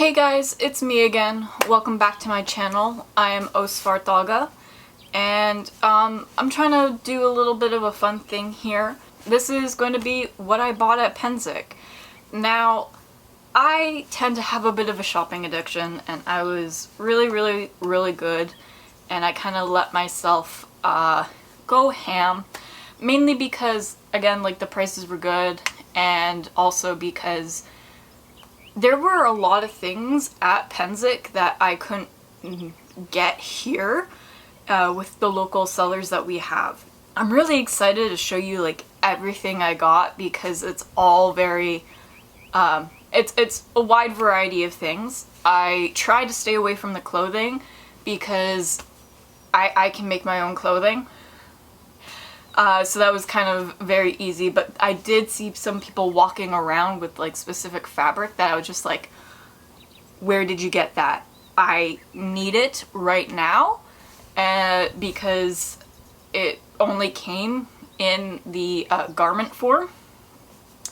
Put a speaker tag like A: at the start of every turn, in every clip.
A: Hey guys, it's me again. Welcome back to my channel. I am Osvartaga, and I'm trying to do a little bit of a fun thing here. This is going to be what I bought at Pennsic. Now, I tend to have a bit of a shopping addiction, and I was really good, and I kind of let myself go ham, mainly because, again, like, the prices were good, and also because there were a lot of things at Pennsic that I couldn't get here with the local sellers that we have. I'm really excited to show you like everything I got because it's all very, it's a wide variety of things. I try to stay away from the clothing because I can make my own clothing. So that was kind of very easy, but I did see some people walking around with like specific fabric that I was just like, where did you get that? I need it right now, because it only came in the garment form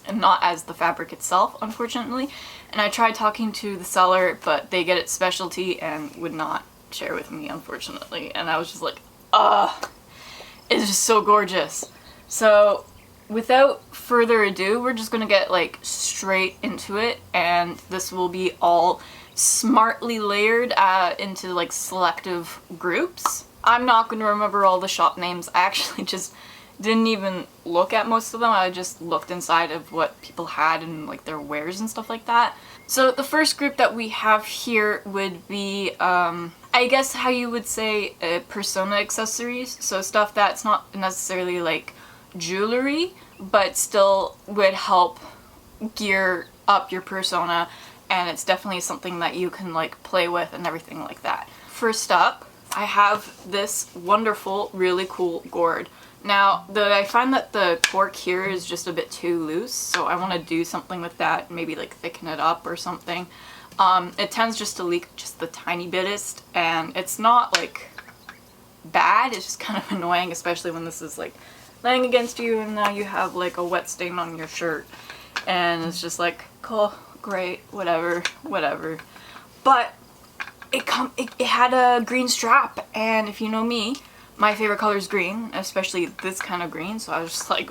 A: and not as the fabric itself, unfortunately. And I tried talking to the seller, but they get it specialty and would not share with me, unfortunately. And I was just like, ugh. It's just so gorgeous. So without further ado, we're just gonna get like straight into it, and this will be all smartly layered into like selective groups. I'm not gonna remember all the shop names. I actually just didn't even look at most of them. I just looked inside of what people had and like their wares and stuff like that. So the first group that we have here would be I guess how you would say persona accessories, so stuff that's not necessarily like jewelry, but still would help gear up your persona, and it's definitely something that you can like play with and everything like that. First up, I have this wonderful, really cool gourd. Now, I find that the cork here is just a bit too loose, so I want to do something with that, maybe like thicken it up or something. It tends just to leak just the tiny bitest, and it's not like bad, it's just kind of annoying, especially when this is like laying against you and now you have like a wet stain on your shirt, and it's just like, cool, great, whatever. But it had a green strap, and if you know me, my favorite color is green, especially this kind of green, so I was just like,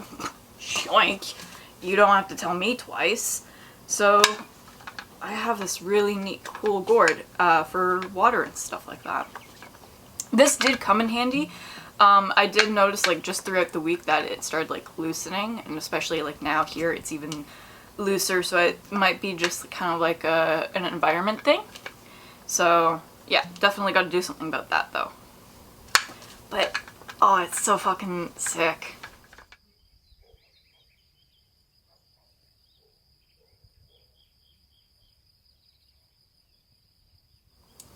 A: shoink, you don't have to tell me twice. So I have this really neat, cool gourd for water and stuff like that. This did come in handy. I did notice like just throughout the week that it started like loosening, and especially like now here it's even looser, so it might be just kind of like an environment thing. So yeah, definitely got to do something about that though. But oh, it's so fucking sick.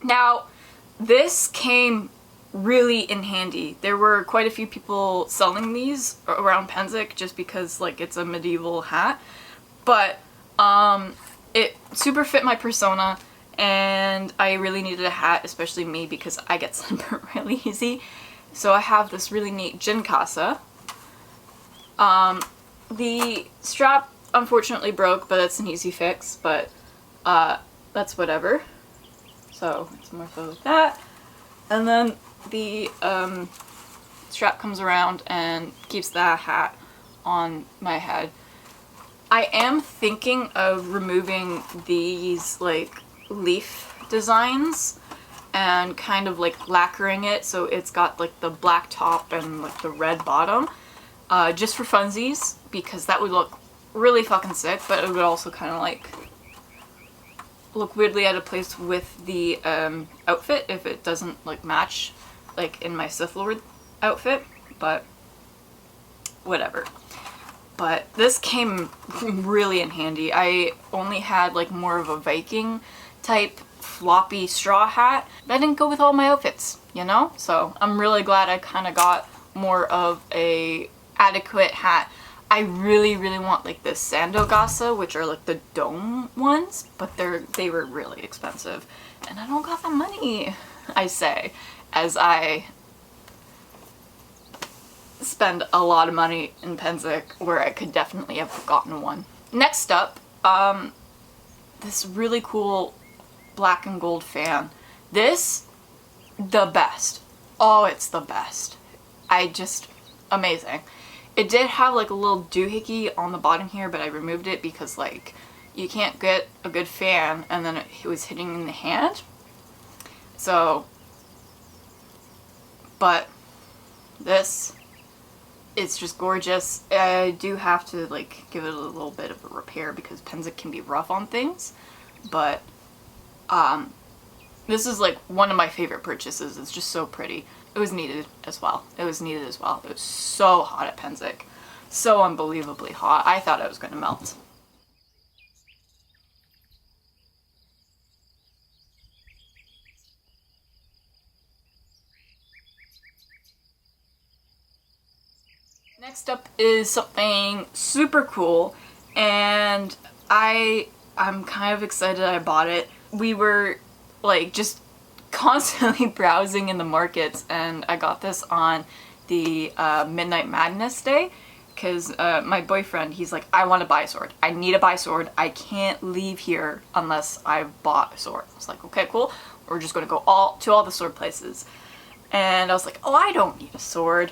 A: Now, this came really in handy. There were quite a few people selling these around Pennsic just because like it's a medieval hat, but it super fit my persona, and I really needed a hat, especially me because I get sunburned really easy. So I have this really neat gin casa. The strap unfortunately broke, but it's an easy fix, but that's whatever. So it's more so with that. And then the strap comes around and keeps the hat on my head. I am thinking of removing these like leaf designs and kind of like lacquering it so it's got like the black top and like the red bottom, just for funsies, because that would look really fucking sick, but it would also kind of like look weirdly out of place with the outfit if it doesn't like match like in my Sith Lord outfit, but whatever. But this came really in handy. I only had like more of a Viking type floppy straw hat that didn't go with all my outfits, you know? So I'm really glad I kind of got more of a adequate hat. I really want like the Sandogasa, which are like the dome ones, but they were really expensive, and I don't got the money, I say, as I spend a lot of money in Pennsic where I could definitely have gotten one. Next up, this really cool black and gold fan. This, the best. Oh, it's the best. Amazing. It did have like a little doohickey on the bottom here, but I removed it because like you can't get a good fan and then it was hitting in the hand. So, but this, it's just gorgeous. I do have to like give it a little bit of a repair because Pennsic can be rough on things, but this is like one of my favorite purchases. It's just so pretty. It was needed as well. It was so hot at Pennsic. So unbelievably hot. I thought I was going to melt. Next up is something super cool, and I'm kind of excited I bought it. We were like just constantly browsing in the markets, and I got this on the Midnight Madness day because my boyfriend, he's like, I want to buy a sword. I need to buy a sword. I can't leave here unless I've bought a sword. I was like, okay, cool. We're just going to go to all the sword places. And I was like, oh, I don't need a sword.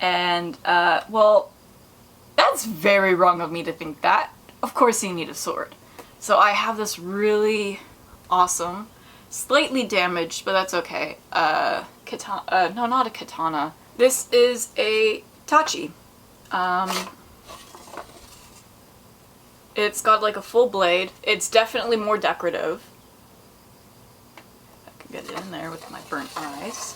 A: And, well, that's very wrong of me to think that. Of course you need a sword. So I have this really awesome, slightly damaged, but that's okay, katana, no, not a katana. This is a tachi. It's got like a full blade. It's definitely more decorative. I can get it in there with my burnt eyes.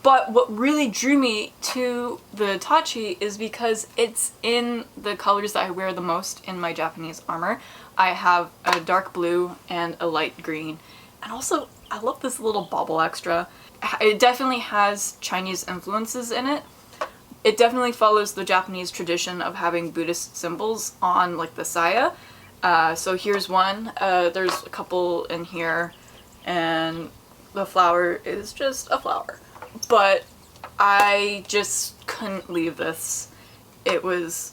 A: But what really drew me to the tachi is because it's in the colors that I wear the most in my Japanese armor. I have a dark blue and a light green. And also, I love this little bauble extra. It definitely has Chinese influences in it. It definitely follows the Japanese tradition of having Buddhist symbols on like the saya. So here's one. There's a couple in here, and the flower is just a flower. But I just couldn't leave this. It was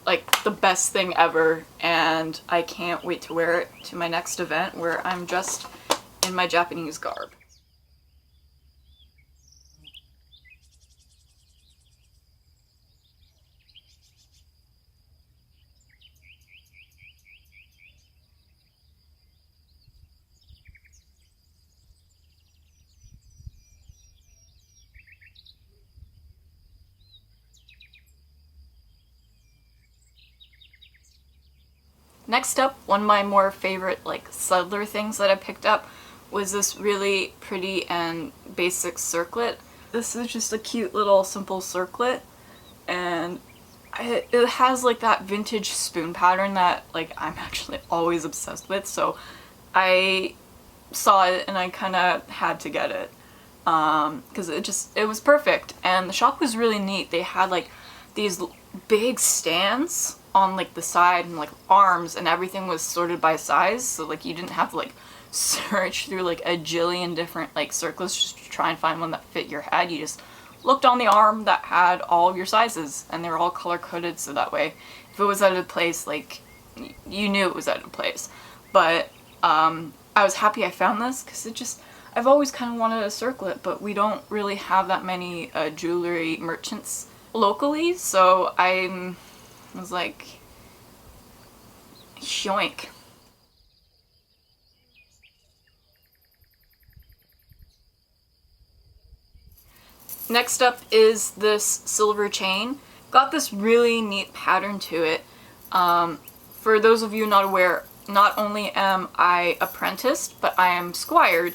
A: like the best thing ever, and I can't wait to wear it to my next event where I'm just in my Japanese garb. Next up, one of my more favorite like subtler things that I picked up was this really pretty and basic circlet. This is just a cute little simple circlet, and it has like that vintage spoon pattern that like I'm actually always obsessed with, so I saw it and I kind of had to get it because it was perfect, and the shop was really neat. They had like these big stands on like the side and like arms, and everything was sorted by size, so like you didn't have to like search through like a jillion different like circlets just to try and find one that fit your head. You just looked on the arm that had all of your sizes, and they were all color coded, so that way if it was out of place, like you knew it was out of place. But I was happy I found this because I've always kind of wanted a circlet, but we don't really have that many jewelry merchants locally, so I was like, yoink. Next up is this silver chain. Got this really neat pattern to it. For those of you not aware, not only am I apprenticed, but I am squired,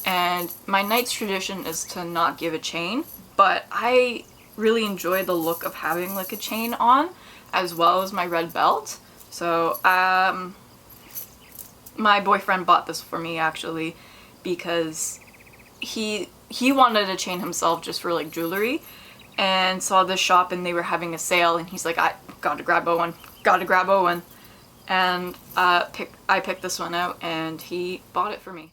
A: and my knight's tradition is to not give a chain, but I really enjoy the look of having like a chain on, as well as my red belt. So my boyfriend bought this for me actually because he wanted a chain himself just for like jewelry, and saw this shop and they were having a sale, and he's like, I gotta grab Owen, and I picked this one out and he bought it for me.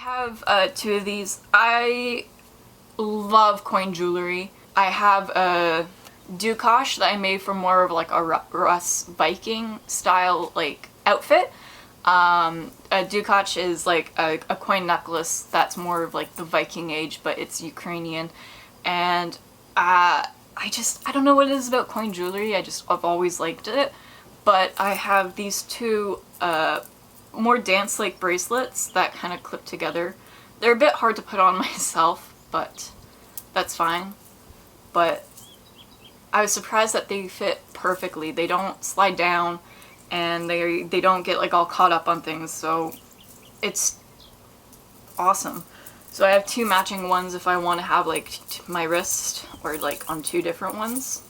A: have two of these. I love coin jewelry. I have a Ducash that I made for more of like a Russ Viking style like outfit. A Ducash is like a coin necklace that's more of like the Viking age, but it's Ukrainian. And I don't know what it is about coin jewelry. I've always liked it. But I have these two more dance-like bracelets that kind of clip together. They're a bit hard to put on myself, but that's fine. But I was surprised that they fit perfectly. They don't slide down, and they don't get like all caught up on things, so it's awesome. So I have two matching ones if I want to have like my wrist or like on two different ones.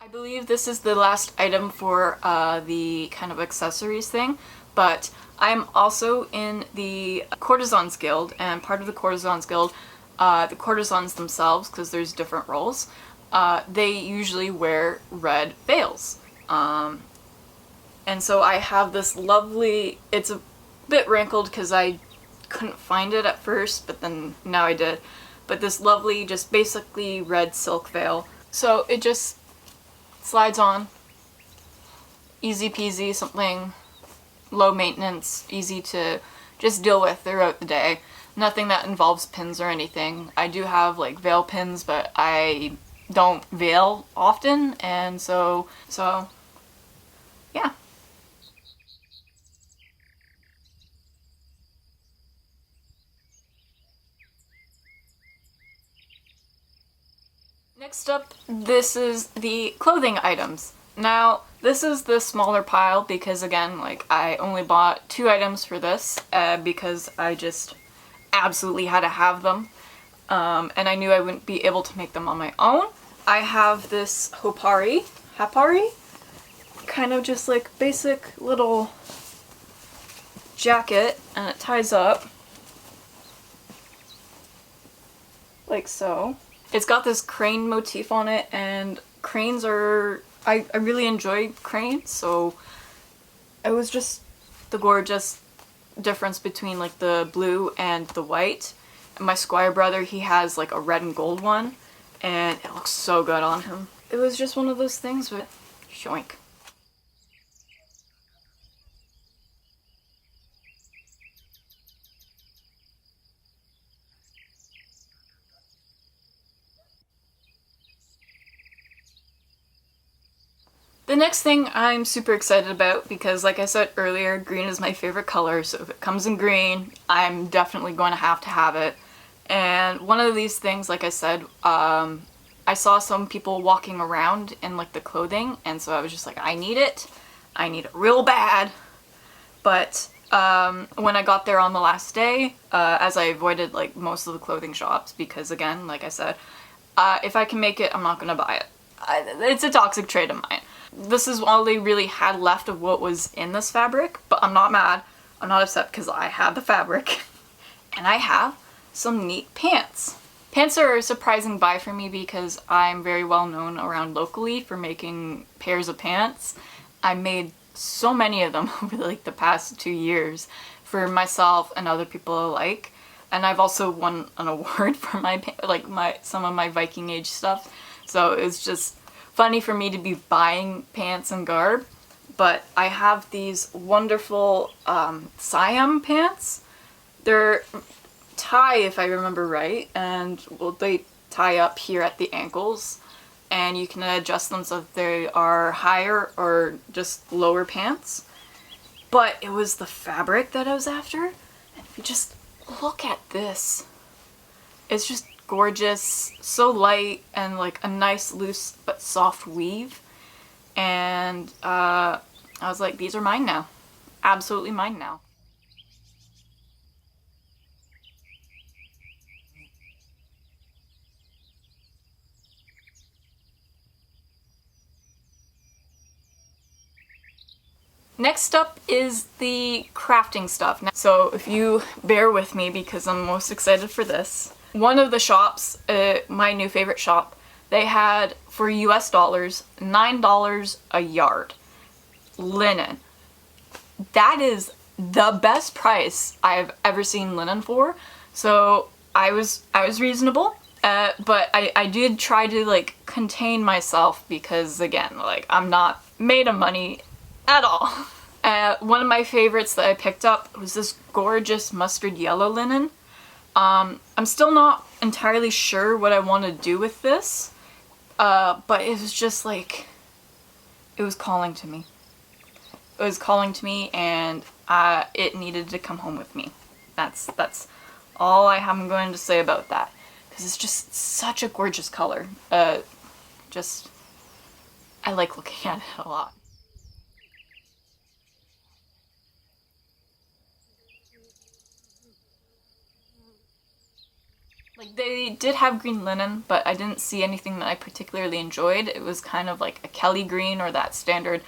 A: I believe this is the last item for the kind of accessories thing, but I'm also in the Courtesans Guild, and part of the Courtesans Guild, the courtesans themselves, because there's different roles, they usually wear red veils. And so I have this lovely, it's a bit wrinkled because I couldn't find it at first, but then now I did, but this lovely, just basically red silk veil. So it just slides on, easy peasy, something low maintenance, easy to just deal with throughout the day. Nothing that involves pins or anything. I do have like veil pins, but I don't veil often, and so yeah. Next up, this is the clothing items. Now, this is the smaller pile because, again, like, I only bought two items for this because I just absolutely had to have them. And I knew I wouldn't be able to make them on my own. I have this Hapari, kind of just like basic little jacket, and it ties up like so. It's got this crane motif on it, and cranes are, I really enjoy cranes, so it was just the gorgeous difference between like the blue and the white. And my Squire brother, he has like a red and gold one, and it looks so good on him. It was just one of those things with shoink. The next thing I'm super excited about, because like I said earlier, green is my favorite color, so if it comes in green, I'm definitely going to have it. And one of these things, like I said, I saw some people walking around in like the clothing, and so I was just like, I need it real bad. But when I got there on the last day, as I avoided like most of the clothing shops, because again, like I said, if I can make it, I'm not gonna buy it. It's a toxic trait of mine. This is all they really had left of what was in this fabric, but I'm not mad. I'm not upset because I have the fabric. And I have some neat pants. Pants are a surprising buy for me because I'm very well known around locally for making pairs of pants. I made so many of them over like the past 2 years for myself and other people alike. And I've also won an award for some of my Viking age stuff. So it's just funny for me to be buying pants and garb. But I have these wonderful Siam pants. They're tie, if I remember right, and well, they tie up here at the ankles, and you can adjust them so that they are higher or just lower pants. But it was the fabric that I was after, and if you just look at this, it's just gorgeous, so light, and like a nice loose but soft weave. And I was like, these are mine now. Absolutely mine now. Next up is the crafting stuff. So if you bear with me because I'm most excited for this. One of the shops, my new favorite shop, They had, for US dollars, $9 a yard. Linen. That is the best price I've ever seen linen for. So I was reasonable, but I did try to like contain myself because again, like I'm not made of money at all. One of my favorites that I picked up was this gorgeous mustard yellow linen. I'm still not entirely sure what I want to do with this, but it was just like, it was calling to me. It was calling to me, and it needed to come home with me. That's all I'm going to say about that, because it's just such a gorgeous color. I like looking at it a lot. Like, they did have green linen, but I didn't see anything that I particularly enjoyed. It was kind of like a Kelly green or that standard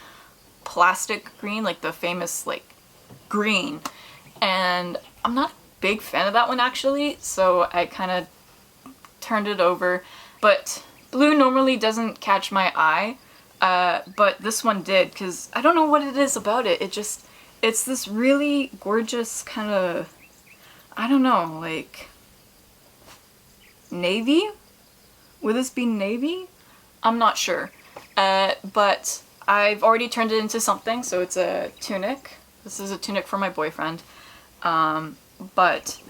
A: plastic green, like the famous like green. And I'm not a big fan of that one actually, so I kind of turned it over. But blue normally doesn't catch my eye, but this one did, because I don't know what it is about it. It's this really gorgeous kind of, I don't know, like navy? Would this be navy? I'm not sure. But I've already turned it into something, so it's a tunic. This is a tunic for my boyfriend. But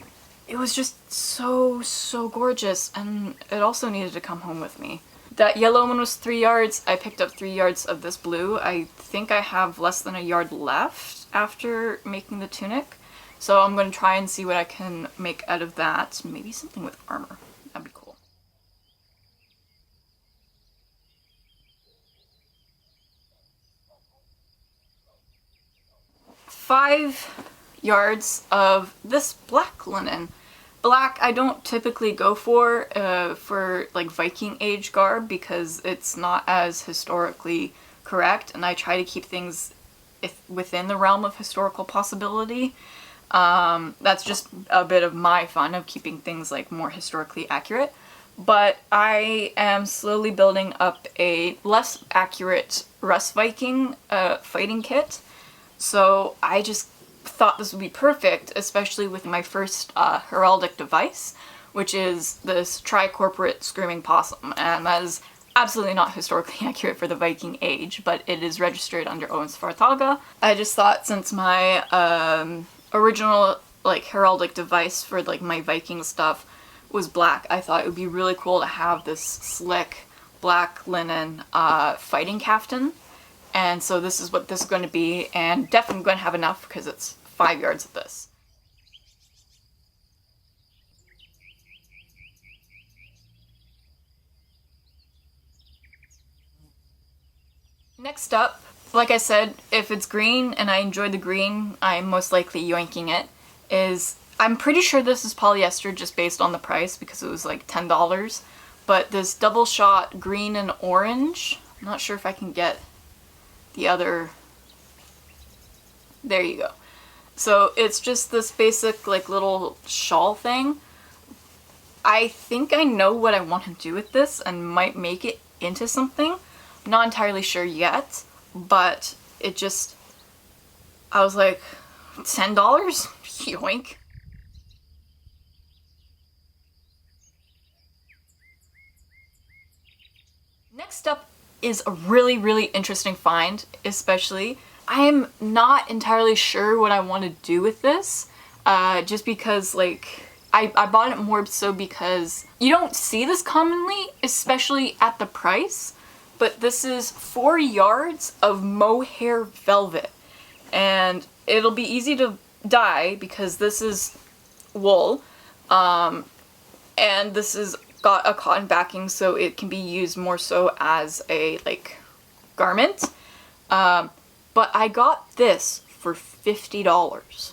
A: it was just so gorgeous, and it also needed to come home with me. That yellow one was 3 yards. I picked up 3 yards of this blue. I think I have less than a yard left after making the tunic. So I'm going to try and see what I can make out of that. Maybe something with armor. That'd be cool. Five yards of this black linen. Black I don't typically go for like Viking age garb, because it's not as historically correct, and I try to keep things within the realm of historical possibility. That's just a bit of my fun of keeping things like more historically accurate. But I am slowly building up a less accurate Rus Viking fighting kit. So I just thought this would be perfect, especially with my first heraldic device, which is this tricorporate screaming possum. And that is absolutely not historically accurate for the Viking age, but it is registered under Owen Svartalga. I just thought, since my original like heraldic device for like my Viking stuff was black, I thought it would be really cool to have this slick black linen fighting caftan. And so this is what this is going to be, and definitely going to have enough because it's 5 yards of this. Next up, like I said, if it's green and I enjoy the green, I'm most likely yoinking it, is, I'm pretty sure this is polyester just based on the price because it was like $10, but this double shot green and orange, I'm not sure if I can get the other, there you go. So it's just this basic like little shawl thing. I think I know what I want to do with this and might make it into something. I'm not entirely sure yet, but it just, I was like, $10? Yoink. Next up is a really interesting find, especially. I am not entirely sure what I want to do with this, just because like, I bought it more so because you don't see this commonly, especially at the price, but this is 4 yards of mohair velvet, and it'll be easy to dye because this is wool, and this is got a cotton backing, so it can be used more so as a like garment. But I got this for $50.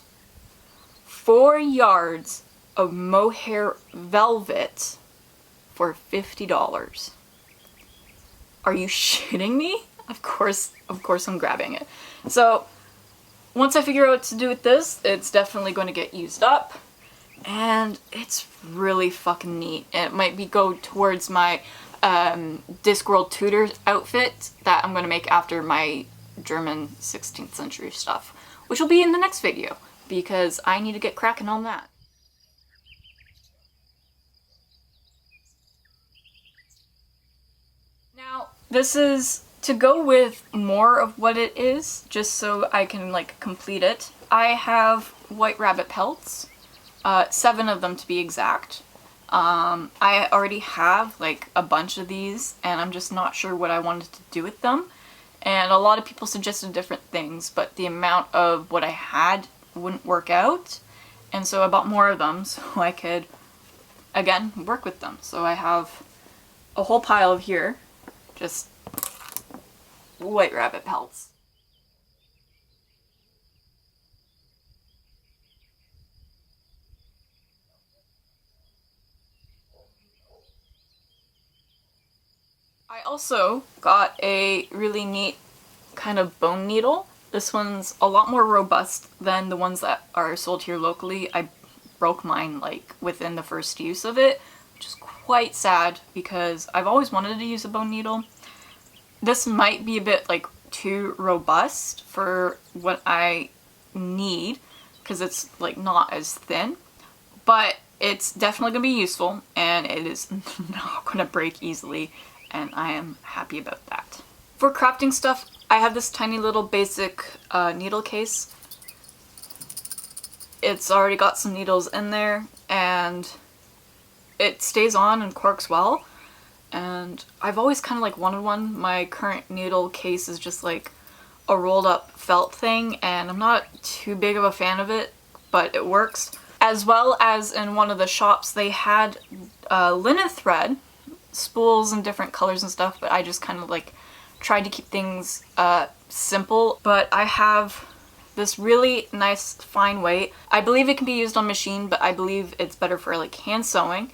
A: 4 yards of mohair velvet for $50. Are you shitting me? Of course I'm grabbing it. So once I figure out what to do with this, it's definitely going to get used up. And it's really fucking neat. And it might be go towards my Discworld Tudor outfit that I'm going to make after my German 16th century stuff, which will be in the next video because I need to get cracking on that. Now, this is to go with more of what it is, just so I can like complete it. I have white rabbit pelts, 7 of them to be exact. I already have like a bunch of these and I'm just not sure what I wanted to do with them. And a lot of people suggested different things, but the amount of what I had wouldn't work out. And so I bought more of them so I could, again, work with them. So I have a whole pile of here, just white rabbit pelts. I also got a really neat kind of bone needle. This one's a lot more robust than the ones that are sold here locally. I broke mine like within the first use of it, which is quite sad because I've always wanted to use a bone needle. This might be a bit like too robust for what I need because it's like not as thin, but it's definitely gonna be useful and it is not gonna break easily. And I am happy about that. For crafting stuff, I have this tiny little basic needle case. It's already got some needles in there and it stays on and corks well. And I've always kind of like wanted one. My current needle case is just like a rolled up felt thing and I'm not too big of a fan of it, but it works. As well as in one of the shops they had linen thread, spools in different colors and stuff, but I just kind of like tried to keep things simple. But I have this really nice fine weight. I believe it can be used on machine, but I believe it's better for like hand sewing.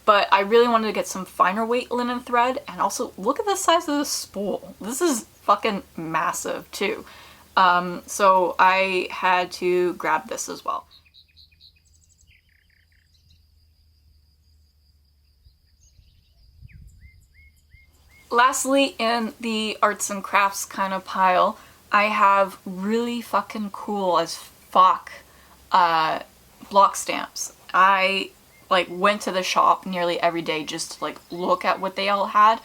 A: But I really wanted to get some finer weight linen thread, and also look at the size of the spool. This is fucking massive too. So I had to grab this as well. Lastly, in the arts and crafts kind of pile, I have really fucking cool as fuck block stamps. I like went to the shop nearly every day just to like look at what they all had,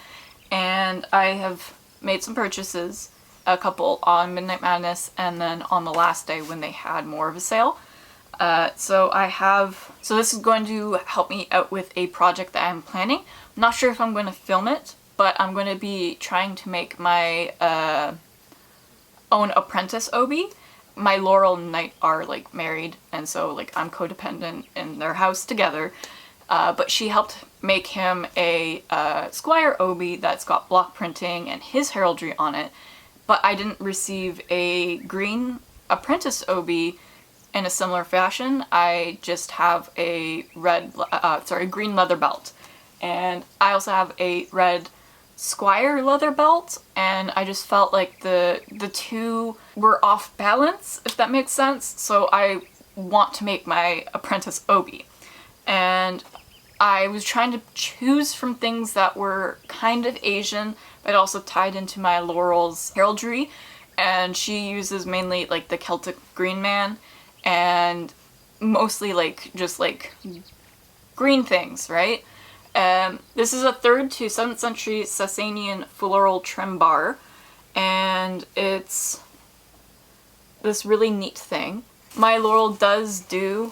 A: and I have made some purchases, a couple on Midnight Madness and then on the last day when they had more of a sale. So this is going to help me out with a project that I'm planning. I'm not sure if I'm going to film it, but I'm going to be trying to make my own apprentice obi. My Laurel and Knight are like married, and so like I'm codependent in their house together. But she helped make him a Squire obi that's got block printing and his heraldry on it. But I didn't receive a green apprentice obi in a similar fashion. I just have a green leather belt, and I also have a red Squire leather belt, and I just felt like the two were off balance, if that makes sense. So I want to make my apprentice obi, and I was trying to choose from things that were kind of Asian but also tied into my Laurel's heraldry, and she uses mainly like the Celtic green man and mostly like just like green things, right? This is a 3rd to 7th century Sasanian floral trim bar, and it's this really neat thing. My Laurel does do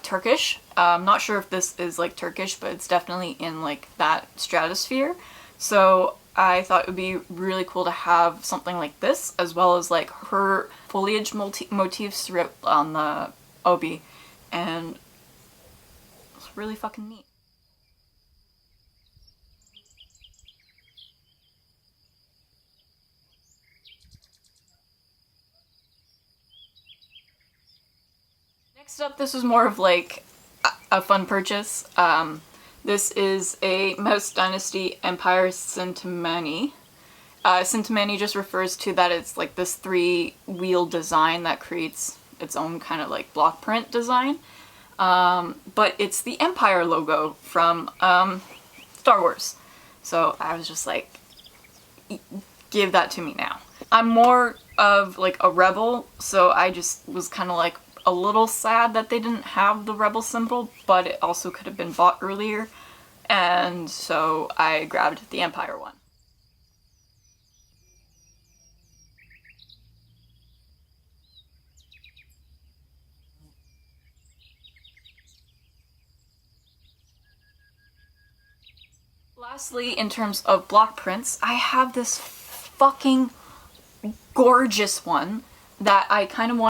A: Turkish. I'm not sure if this is like Turkish, but it's definitely in like that stratosphere. So I thought it would be really cool to have something like this, as well as like her foliage motifs throughout on the obi, and it's really fucking neat. Next up, this was more of like a fun purchase. This is a Mouse Dynasty Empire Sintamani. Sintamani just refers to that it's like this 3-wheel design that creates its own kind of like block print design. but it's the Empire logo from Star Wars. So I was just like, give that to me now. I'm more of like a rebel, so I just was kind of like a little sad that they didn't have the rebel symbol, but it also could have been bought earlier, and so I grabbed the Empire one. Lastly, in terms of block prints, I have this fucking gorgeous one that I kind of want